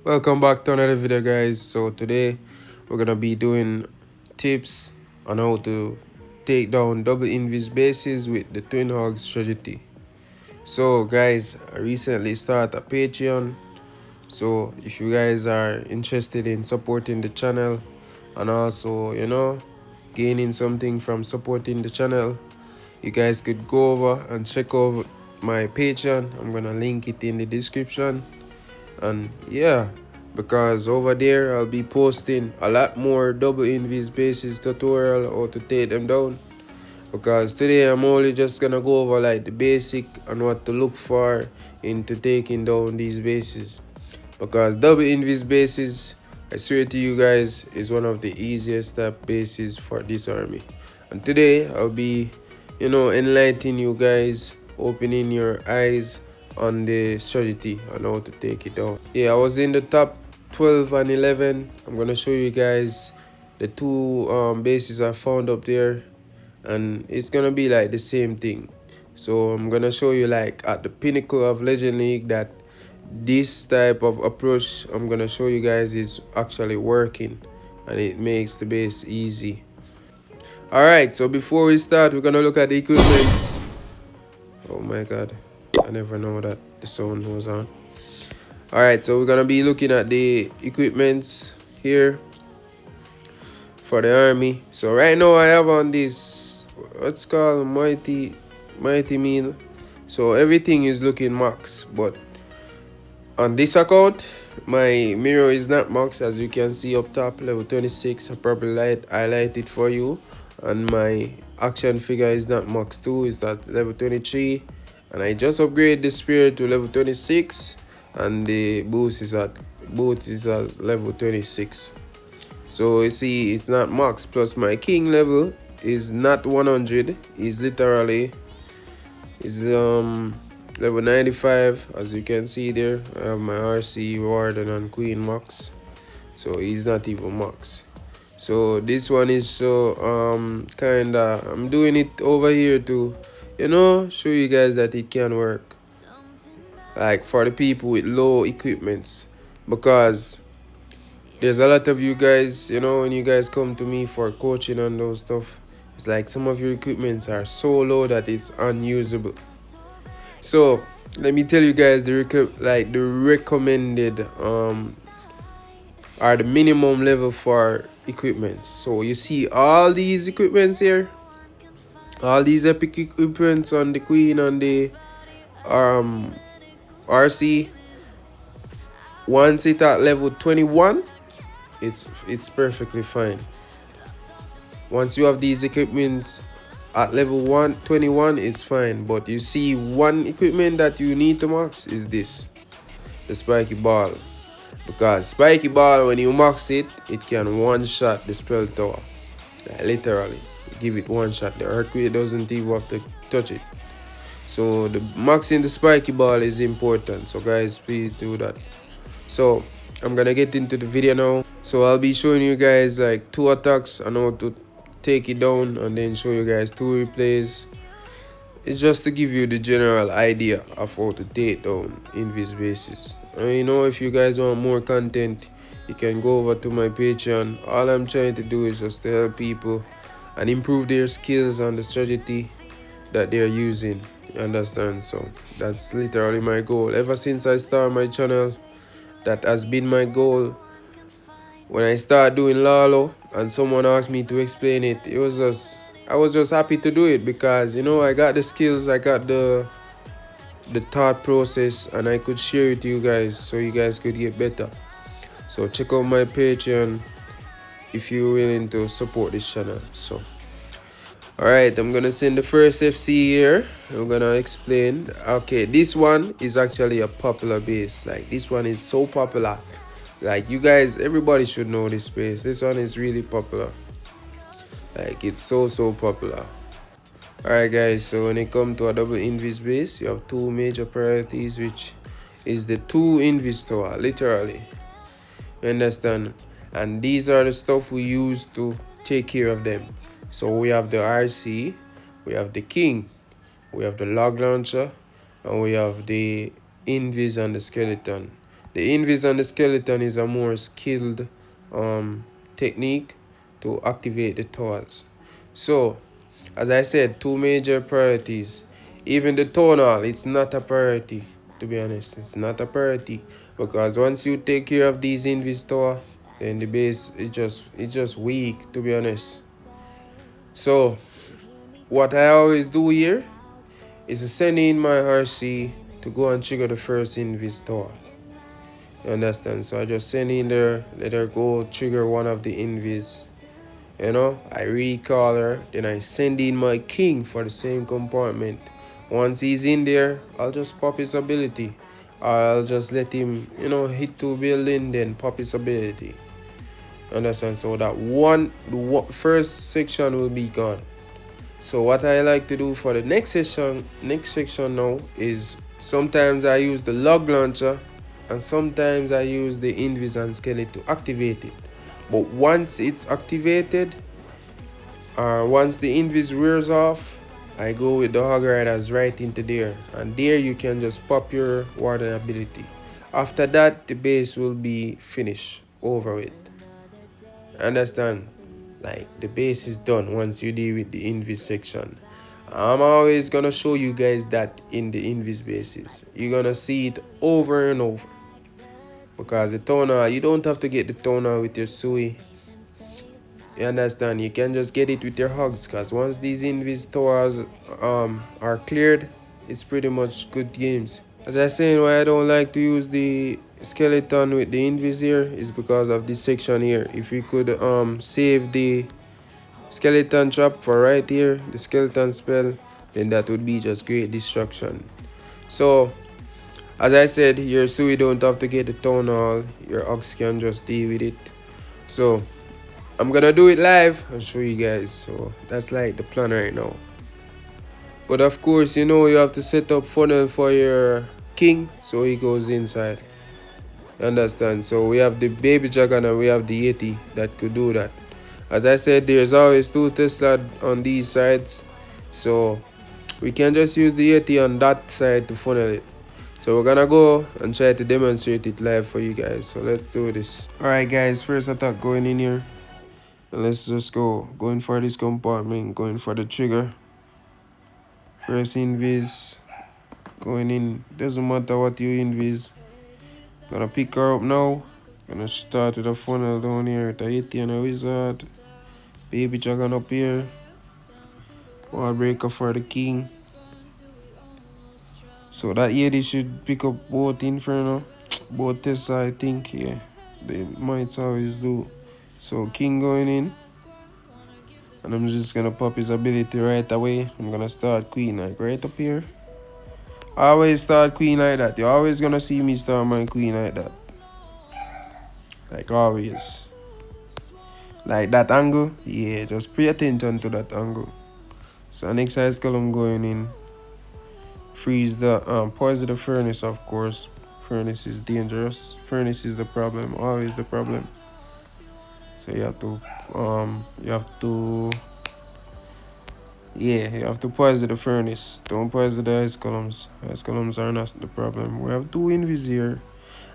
Welcome back to another video, guys. So today we're gonna be doing tips on how to take down double invis bases with the TwinHogs strategy. So guys, I recently started a Patreon. So if you guys are interested in supporting the channel and also gaining something from supporting the channel, you guys could go over and check out my Patreon. I'm gonna link it in the description. And yeah, because over there I'll be posting a lot more double invis bases tutorial how to take them down, because today I'm only just gonna go over like the basic and what to look for into taking down these bases, because double invis bases, I swear to you guys, is one of the easiest type bases for this army. And today I'll be enlightening you guys, opening your eyes on the strategy on how to take it down. Yeah, I was in the top 12 and 11. I'm gonna show you guys the two bases I found up there, and it's gonna be like the same thing. So I'm gonna show you like at the pinnacle of Legend League that this type of approach I'm gonna show you guys is actually working, and it makes the base easy. Alright, so before we start, we're gonna look at the equipments. Oh my god, I never know that the sound was on. Alright, so we're gonna be looking at the equipments here for the army. So right now I have on this, what's called mighty meal. So everything is looking max, but on this account my mirror is not max, as you can see up top, level 26. I probably highlight it for you. And my action figure is not max too, is at level 23, and I just upgrade the spear to level 26, and the boost is at level 26. So you see it's not max. Plus my king level is not 100, is literally level 95. As you can see there, I have my RC, Warden and Queen max, so he's not even max. So this one is so kinda, I'm doing it over here to show you guys that it can work, like for the people with low equipments, because there's a lot of you guys, when you guys come to me for coaching and those stuff, it's like some of your equipments are so low that it's unusable. So let me tell you guys the recommended are the minimum level for equipments. So you see all these equipments here, all these epic equipments on the Queen and the RC. Once it at level 21, it's perfectly fine. Once you have these equipments at level 21, it's fine. But you see, one equipment that you need to max is this, the spiky ball. Because spiky ball, when you max it, it can one-shot the spell tower. Like, literally, give it one shot. The earthquake doesn't even have to touch it. So the maxing the spiky ball is important. So guys, please do that. So I'm gonna get into the video now. So I'll be showing you guys like 2 attacks and how to take it down, and then show you guys 2 replays. It's just to give you the general idea of how to take down invis bases. And if you guys want more content, you can go over to my Patreon. All I'm trying to do is just to help people and improve their skills on the strategy that they're using. You understand? So that's literally my goal. Ever since I started my channel, that has been my goal. When I started doing Lalo and someone asked me to explain it, I was just happy to do it, because I got the skills, I got the thought process, and I could share it to you guys so you guys could get better. So check out my Patreon if you're willing to support this channel. So alright, I'm gonna send the first FC here. I'm gonna explain. Okay, this one is actually a popular base. Like, this one is so popular. Like, you guys, everybody should know this base. This one is really popular. Like, it's so popular. Alright guys, so when it comes to a double invis base, you have 2 major priorities, which is the 2 invis tower, literally. You understand? And these are the stuff we use to take care of them. So we have the RC, we have the king, we have the log launcher, and we have the invis and the skeleton. The Invis and the skeleton is a more skilled technique to activate the towers. So, as I said, two major priorities. Even the tonal, it's not a priority, to be honest. It's not a priority. Because once you take care of these Invis tower, then the base it's just weak, to be honest. So what I always do here is to send in my RC to go and trigger the first Invis tower. You understand? So I just send in there, let her go trigger one of the Invis. You know, I recall her, then I send in my king for the same compartment. Once he's in there, I'll just pop his ability. I'll just let him, hit two building, then pop his ability. Understand? So that the first section will be gone. So what I like to do for the next section now is sometimes I use the log launcher and sometimes I use the Invis and skelly to activate it. But once it's activated, once the Invis wears off, I go with the Hog Riders right into there. And there you can just pop your Warden ability. After that, the base will be finished, over with. Understand? Like, the base is done once you deal with the Invis section. I'm always gonna show you guys that in the Invis bases. You're gonna see it over and over. Because the toner, you don't have to get the toner with your Sui. You understand? You can just get it with your Hogs. Because once these Invis towers are cleared, it's pretty much good games. As I saying, why I don't like to use the skeleton with the Invis here is because of this section here. If you could save the skeleton trap for right here, the skeleton spell, then that would be just great destruction. So as I said, your Sui don't have to get the town hall, your Ox can just deal with it. So I'm gonna do it live and show you guys. So that's like the plan right now. But of course, you have to set up funnel for your king so he goes inside. You understand? So we have the baby dragon and we have the Yeti that could do that. As I said, there's always two Tesla on these sides. So we can just use the Yeti on that side to funnel it. So we're gonna go and try to demonstrate it live for you guys. So let's do this. Alright guys, first attack going in here. And let's just go. Going for this compartment, going for the trigger. First Invis. Going in. Doesn't matter what you Invis. Gonna pick her up now. Gonna start with a funnel down here with a Yeti and a wizard. Baby dragon up here. Wall breaker for the king. So that Yeti should pick up both Inferno, both Tessa, I think, yeah. They might always do. So king going in. And I'm just gonna pop his ability right away. I'm gonna start queen like right up here. I always start queen like that. You're always gonna see me start my queen like that. Like always. Like that angle, yeah, just pay attention to that angle. So next size column going in. Freeze the poison the furnace, of course. Furnace is dangerous. Furnace is the problem, always the problem. So you have to you have to poison the furnace. Don't poison the ice columns. Ice columns are not the problem. We have two Invis here.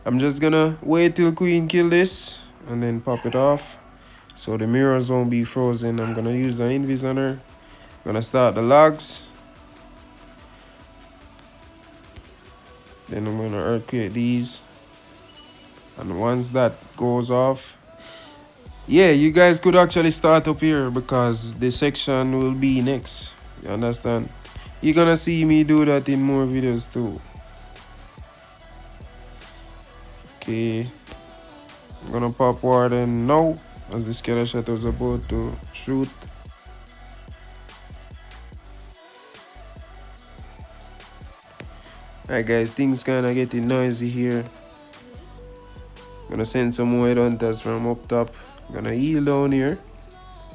I'm just gonna wait till queen kill this and then pop it off. So the mirrors won't be frozen. I'm gonna use the Invis on her. Gonna start the logs. Then I'm gonna earthquake these. And once that goes off, yeah, you guys could actually start up here because the section will be next. You understand? You're gonna see me do that in more videos too. Okay. I'm gonna pop Warden now as the scatter shot was about to shoot. Alright guys, things kinda getting noisy here. Gonna send some more headhunters from up top. Gonna heal down here.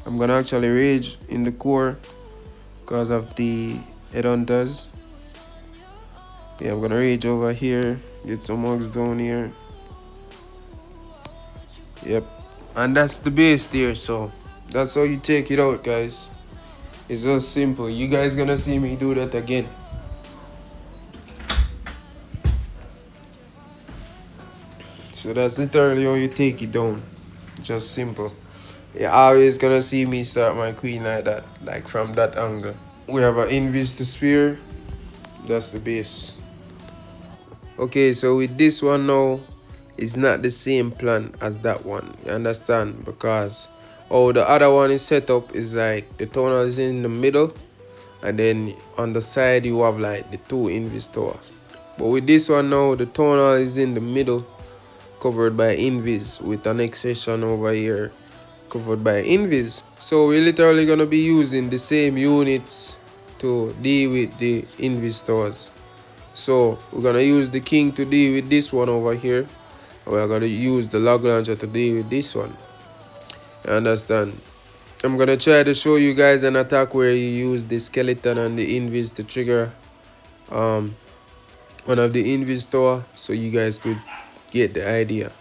I'm gonna actually rage in the core because of the headhunters. Yeah, I'm gonna rage over here. Get some Hogs down here. Yep. And that's the base there, so that's how you take it out, guys. It's just simple. You guys gonna see me do that again. So that's literally how you take it down. Just simple. You're always gonna see me start my queen like that, like from that angle. We have an invis to spear. That's the base. Okay, so with this one now, it's not the same plan as that one. You understand? Because the other one is set up is like the tunnel is in the middle, and then on the side you have like the two invis tower. But with this one now, the tunnel is in the middle, covered by invis, with an extension over here covered by invis. So we're literally gonna be using the same units to deal with the invis towers. So we're gonna use the king to deal with this one over here. We're gonna use the log launcher to deal with this one. You understand? I'm gonna try to show you guys an attack where you use the skeleton and the invis to trigger um one of the invis tower, so you guys could get the idea.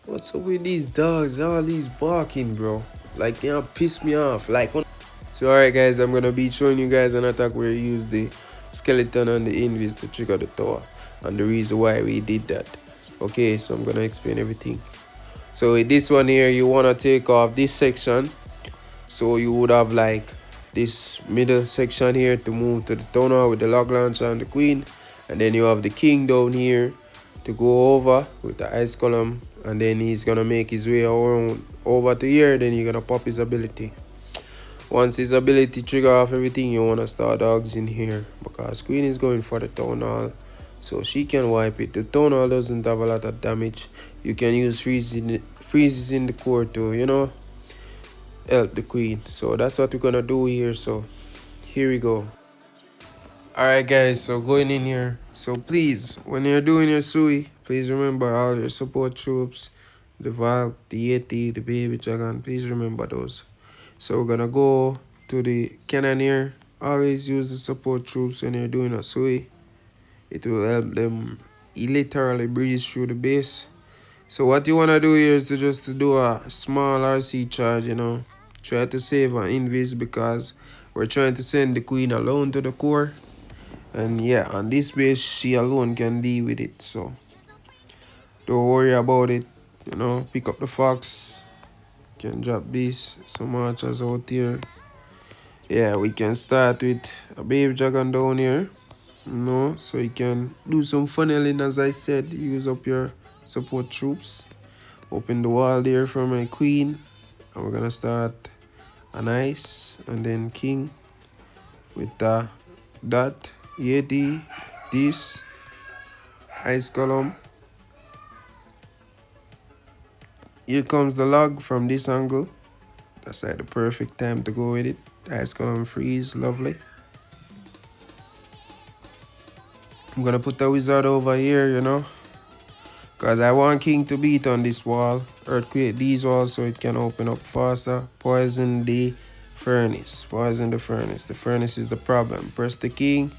What's up with these dogs? All these barking, bro. Like, they piss me off. Like, so alright guys, I'm gonna be showing you guys an attack where you use the skeleton and the invis to trigger the tower, and the reason why we did that. Okay, so I'm gonna explain everything. So with this one here, you wanna take off this section. So you would have like this middle section here to move to the tower with the log launcher and the queen, and then you have the king down here to go over with the ice column, and then he's gonna make his way around over to here. Then you're gonna pop his ability. Once his ability trigger off everything, you wanna start dogs in here, because queen is going for the town hall, so she can wipe it. The town hall doesn't have a lot of damage. You can use freezes in the core to, you know, help the queen. So that's what we're gonna do here. So here we go. Alright guys, so going in here, so please, when you're doing your sui, please remember all your support troops, the Valk, the Yeti, the baby dragon. Please remember those. So we're gonna go to the cannoneer. Always use the support troops when you're doing a sui. It will help them literally breeze through the base. So what you wanna do here is to just do a small RC charge, you know. Try to save an invis, because we're trying to send the queen alone to the core. And yeah, on this base, she alone can deal with it. So don't worry about it. You know, pick up the fox. Can drop this. Some archers out here. Yeah, we can start with a baby dragon down here. You know, so you can do some funneling, as I said. Use up your support troops. Open the wall there for my queen. And we're gonna start an ice and then king with that Yeti, this ice column. Here comes the log from this angle. That's like the perfect time to go with it. Ice column freeze, lovely. I'm gonna put the wizard over here, you know, because I want king to beat on this wall. Earthquake these walls so it can open up faster. Poison the furnace. Poison the furnace. The furnace is the problem. Press the king,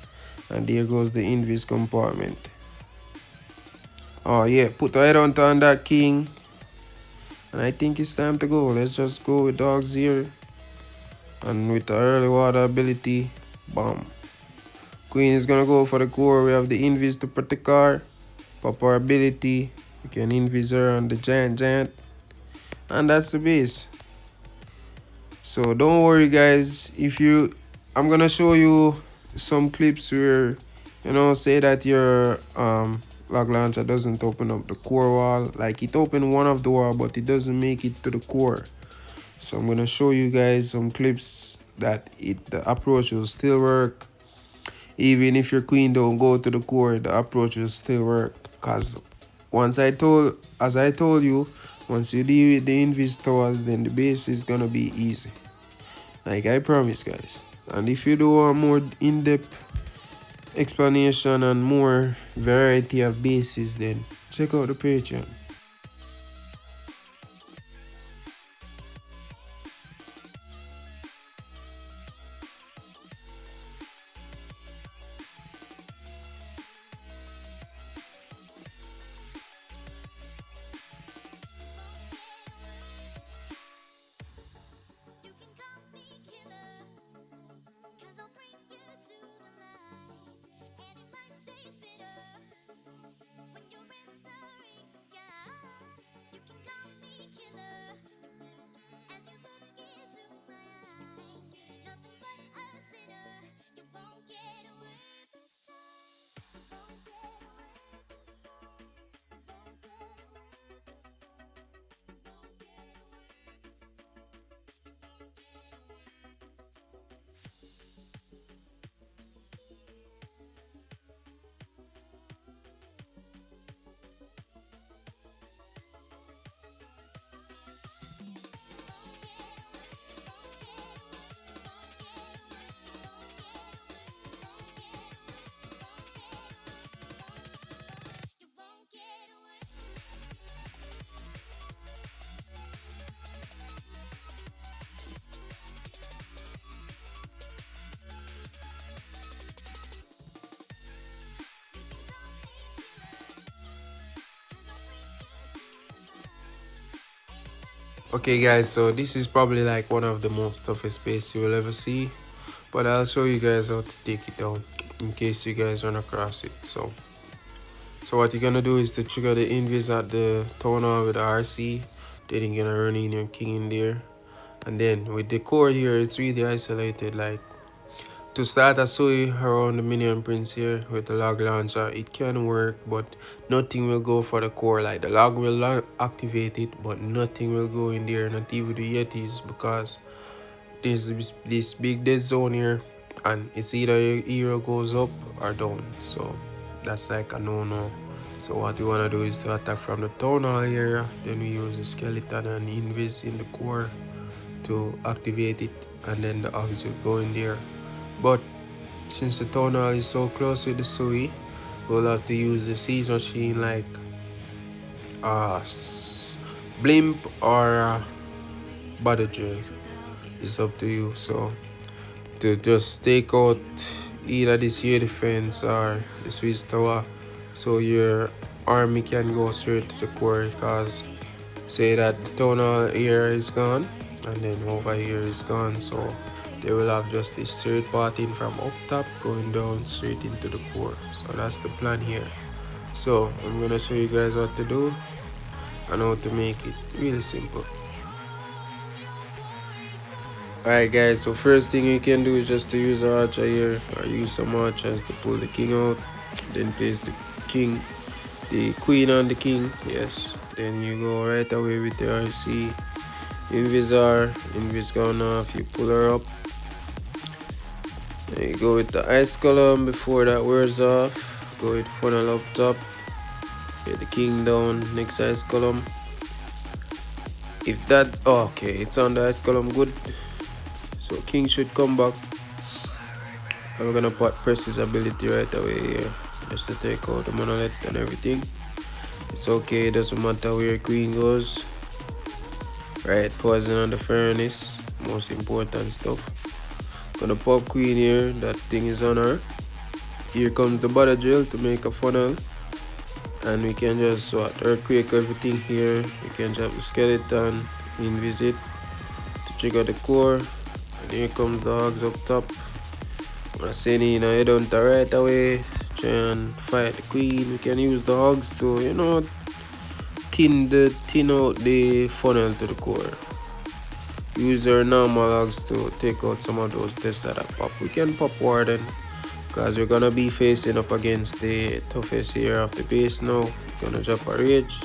and there goes the invis compartment. Oh yeah, put the head on that king. And I think it's time to go. Let's just go with dogs here. And with the early water ability, bomb. Queen is gonna go for the core. We have the invis to protect her. Pop our ability. We can invis her on the giant. And that's the base. So don't worry guys. I'm gonna show you some clips where, you know, say that your log launcher doesn't open up the core wall. Like, it opened one of the wall, but it doesn't make it to the core. So I'm gonna show you guys some clips that the approach will still work. Even if your queen don't go to the core, the approach will still work. Cause as I told you, once you deal with the invis towers, then the base is gonna be easy. Like I promise guys. And if you do want more in-depth explanation and more variety of bases, then check out the Patreon. Okay guys, so this is probably like one of the most toughest bases you will ever see, but I'll show you guys how to take it down in case you guys run across it. So what you're gonna do is to trigger the Invis at the town hall with the RC, then you're gonna run in your king in there, and then with the core here it's really isolated. Like to start a sui around the minion prince here with the log launcher, it can work, but nothing will go for the core. Like the log will activate it, but nothing will go in there, not even the yetis, because there's this big dead zone here, and it's either your hero goes up or down. So that's like a no-no. So what we want to do is to attack from the town hall area, then we use the skeleton and invis in the core to activate it, and then the Hogs will go in there. But since the town hall is so close with the Sui, we'll have to use the siege machine like uh, blimp or body drill. It's up to you. So to just take out either this here defense or the Swiss tower, so your army can go straight to the core, because say that the town hall here is gone and then over here is gone, so they will have just this third part in from up top going down straight into the core. So that's the plan here. So I'm gonna show you guys what to do and how to make it really simple. Alright guys, so first thing you can do is just to use an archer here, or use some archers to pull the king out, then place the king, the queen on the king, yes, then you go right away with the RC, Invis gone off, you pull her up, then you go with the ice column before that wears off, go with funnel up top, get the king down, next ice column, if that, okay, it's on the ice column, good. So king should come back, and we're gonna press his ability right away here, just to take out the monolith and everything. It's okay, it doesn't matter where queen goes. Right, poison on the furnace, most important stuff. Gonna pop queen here, that thing is on her. Here comes the body drill to make a funnel, and we can just earthquake everything here. We can drop the skeleton, invis it to trigger the core. And here comes the Hogs up top. I'm saying, you know, head on to right away, try and fight the queen. We can use the Hogs to, you know, thin out the funnel to the core. Use our normal Hogs to take out some of those tests that pop. We can pop warden, because we're gonna be facing up against the toughest here of the base now. We're gonna drop a rage.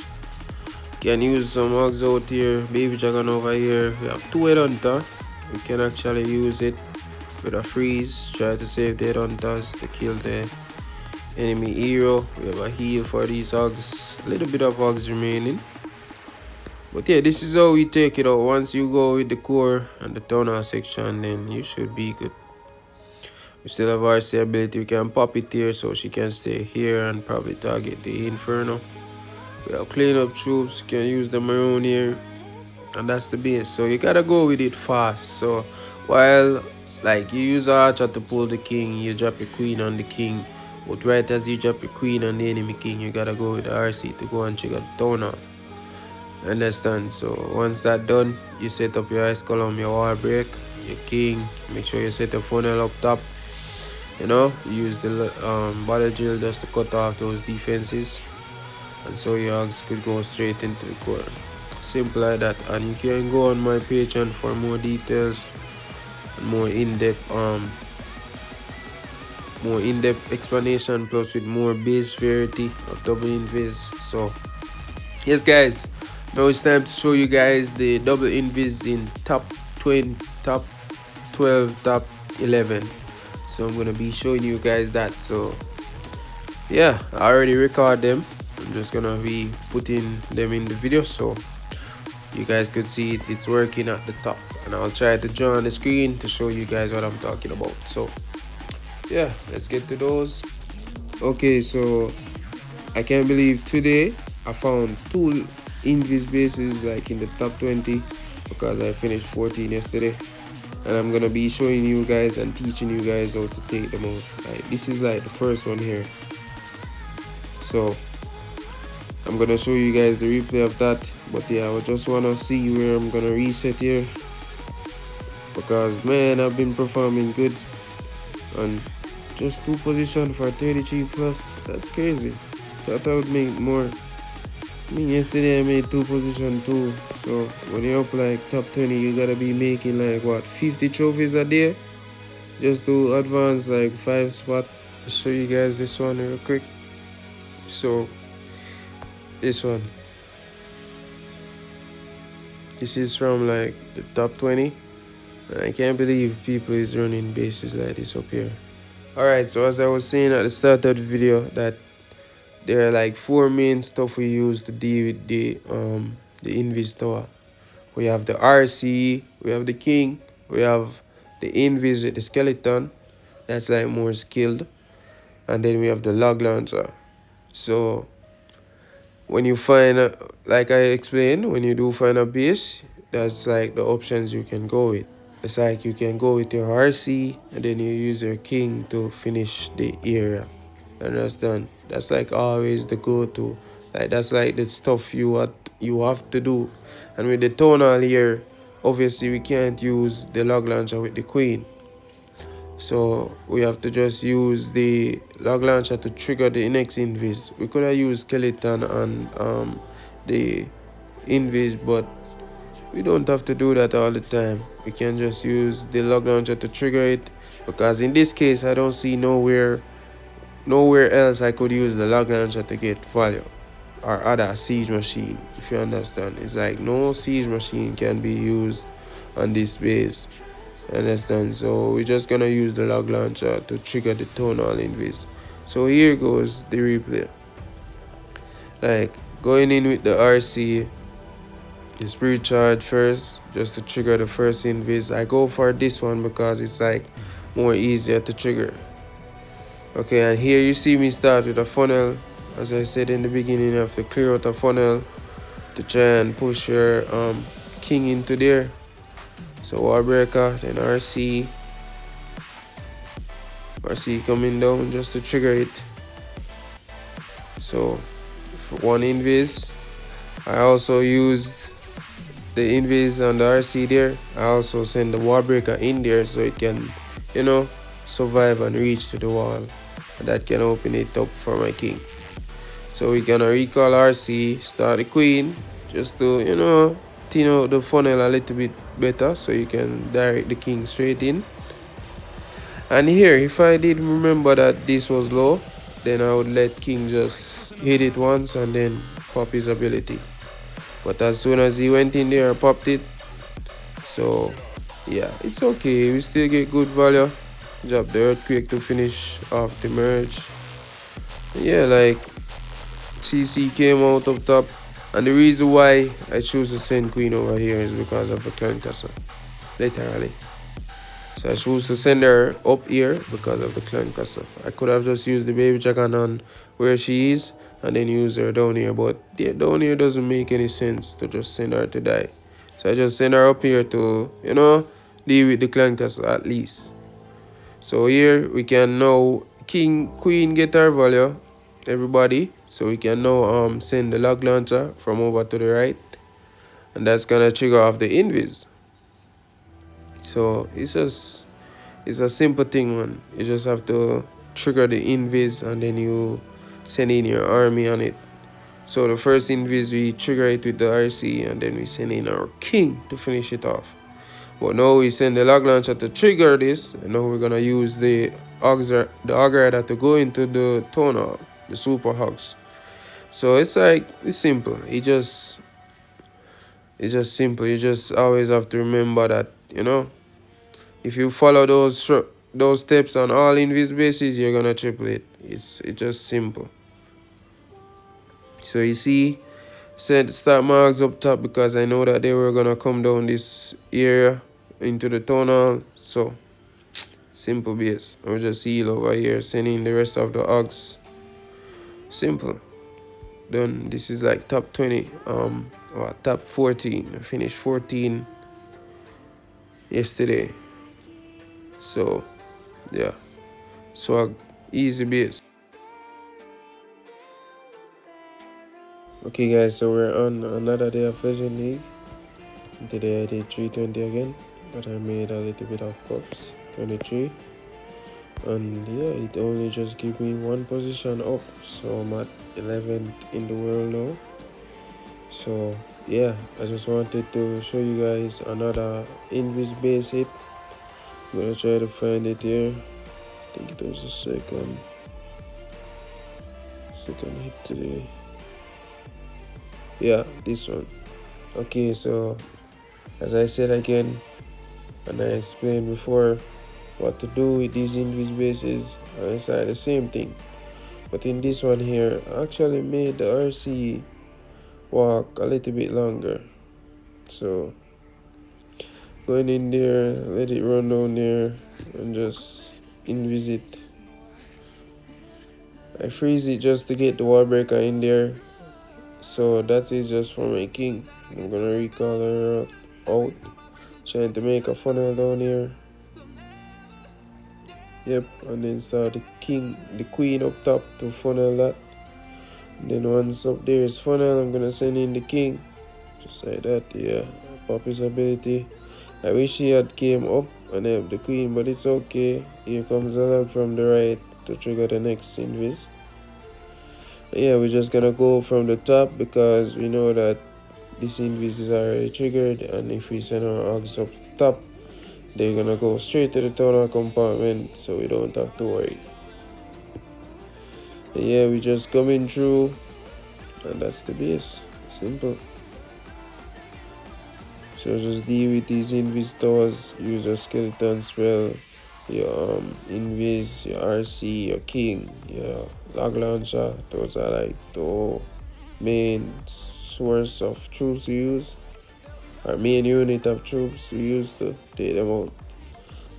Can use some Hogs out here. Baby dragon over here. We have 2 headhunter. We can actually use it with a freeze, try to save the headhunters to kill the enemy hero. We have a heal for these Hogs, a little bit of Hogs remaining. But yeah, this is how we take it out. Once you go with the core and the town hall section, then you should be good. We still have RC ability, we can pop it here so she can stay here and probably target the Inferno. We have clean up troops, you can use them around here. And that's the base, so you gotta go with it fast. So while like you use archer to pull the king, you drop your queen on the king, but right as you drop your queen on the enemy king, you gotta go with the RC to go and trigger the town hall. Understand? So once that's done, you set up your ice column, your wall break, your king, make sure you set the funnel up top, you know, use the body drill just to cut off those defenses, and so your Hogs could go straight into the core. Simple like that. And you can go on my Patreon for more details and more in-depth explanation, plus with more base variety of double invis. So yes guys, now it's time to show you guys the double invis in top 20, top 12, top 11. So I'm gonna be showing you guys that. So yeah, I already record them, I'm just gonna be putting them in the video so you guys could see it's working at the top, and I'll try to draw on the screen to show you guys what I'm talking about. So yeah, let's get to those. Okay, so I can't believe today I found 2 Invis bases like in the top 20, because I finished 14 yesterday, and I'm gonna be showing you guys and teaching you guys how to take them out. Like, this is like the first one here, so I'm gonna show you guys the replay of that. But yeah, I just wanna see where I'm gonna reset here, because man, I've been performing good, and just 2 position for 33 plus. That's crazy. Thought I would make more. I mean, yesterday I made 2 position too. So when you're up like top 20, you gotta be making like what, 50 trophies a day just to advance like 5 spots. Show you guys this one real quick. So this one, this is from like the top 20. And I can't believe people is running bases like this up here. Alright, so as I was saying at the start of the video, that there are like 4 main stuff we use to deal with the Invis tower. We have the RC, we have the king, we have the Invis with the skeleton, that's like more skilled, and then we have the log launcher. So when you find like I explained, when you do find a base, that's like the options you can go with. It's like you can go with your RC and then you use your king to finish the area. Understand? That's like always the go-to. Like that's like the stuff you have to do. And with the tonal here, obviously we can't use the log launcher with the queen. So we have to just use the log launcher to trigger the next invis. We could have used skeleton and the invis, but we don't have to do that all the time. We can just use the log launcher to trigger it, because in this case I don't see nowhere else I could use the log launcher to get value or other siege machine, if you understand. It's like no siege machine can be used on this base. Understand? So we're just gonna use the log launcher to trigger the tonal invis. So here goes the replay. Like going in with the RC, the spirit charge first, just to trigger the first invis. I go for this one because it's like more easier to trigger. Okay, and here you see me start with a funnel. As I said in the beginning, you have to clear out a funnel to try and push your king into there. So wall breaker, then RC coming down just to trigger it. So for one invis, I also used the invis on the RC there. I also send the wall breaker in there so it can, survive and reach to the wall. And that can open it up for my king. So we're gonna recall RC, start the queen, just to, thin out the funnel a little bit better so you can direct the king straight in. And here, if I did remember that this was low, then I would let king just hit it once and then pop his ability. But as soon as he went in there and popped it, so yeah, it's okay. We still get good value. Drop the earthquake to finish off the merge. Yeah, like CC came out up top. And the reason why I choose to send queen over here is because of the clan castle. Literally. So I choose to send her up here because of the clan castle. I could have just used the baby dragon on where she is and then use her down here. But down here doesn't make any sense to just send her to die. So I just send her up here to, deal with the clan castle at least. So here we can now queen get our value, everybody. So we can now send the log launcher from over to the right, and that's gonna trigger off the invis. So it's a simple thing, man. You just have to trigger the invis and then you send in your army on it. So the first invis we trigger it with the RC and then we send in our king to finish it off. But now we send the log launcher to trigger this, and now we're gonna use the Hogs rider to go into the tonal, the super Hogs. So it's simple. It's just simple. You just always have to remember that, if you follow those steps on all invis bases, you're gonna triple it. It's just simple. So you see, said start my Hogs up top because I know that they were gonna come down this area into the tonal. So simple base. I'll just heal over here, sending the rest of the Hogs. Simple. Done. This is like top 20, or top 14. I finished 14 yesterday. So yeah, swag, easy base. Okay guys, so we're on another day of Legend League. Today I did 320 again, but I made a little bit of cups, 23. And yeah, it only just gave me one position up, so I'm at 11th in the world now. So yeah, I just wanted to show you guys another Invis base hit. I'm gonna try to find it here. I think it was the second hit today. Yeah, this one. Okay, so as I said again, and I explained before, what to do with these Invis bases, I said the same thing. But in this one here, I actually made the RC walk a little bit longer. So going in there, let it run down there, and just Invis it. I freeze it just to get the wall breaker in there. So that is just for my king. I'm gonna recall her out, trying to make a funnel down here. Yep, and then start the queen up top to funnel that. And then once up there is funnel, I'm gonna send in the king. Just like that, yeah. Pop his ability. I wish he had came up and helped the queen, but it's okay. Here comes the log from the right to trigger the next invis. Yeah, we're just gonna go from the top because we know that this invis is already triggered, and if we send our hogs up top, they're gonna go straight to the tunnel compartment, so we don't have to worry. But yeah, we just coming through, and that's the base. Simple. So just deal with these invis towers, use your skeleton spell, your invis, your RC, your king, your log launcher. Those are like the main source of troops we use. Our main unit of troops we use to take them out.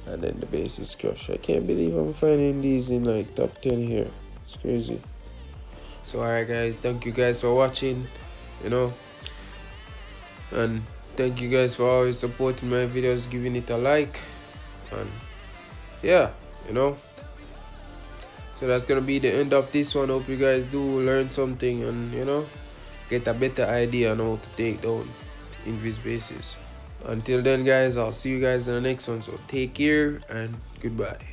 And then the base is crushed. I can't believe I'm finding these in like top 10 here. It's crazy. So alright guys, thank you guys for watching, and thank you guys for always supporting my videos, giving it a like, and yeah, so that's gonna be the end of this one. Hope you guys do learn something and get a better idea on how to take down Invis bases. Until then guys, I'll see you guys in the next one, so take care and goodbye.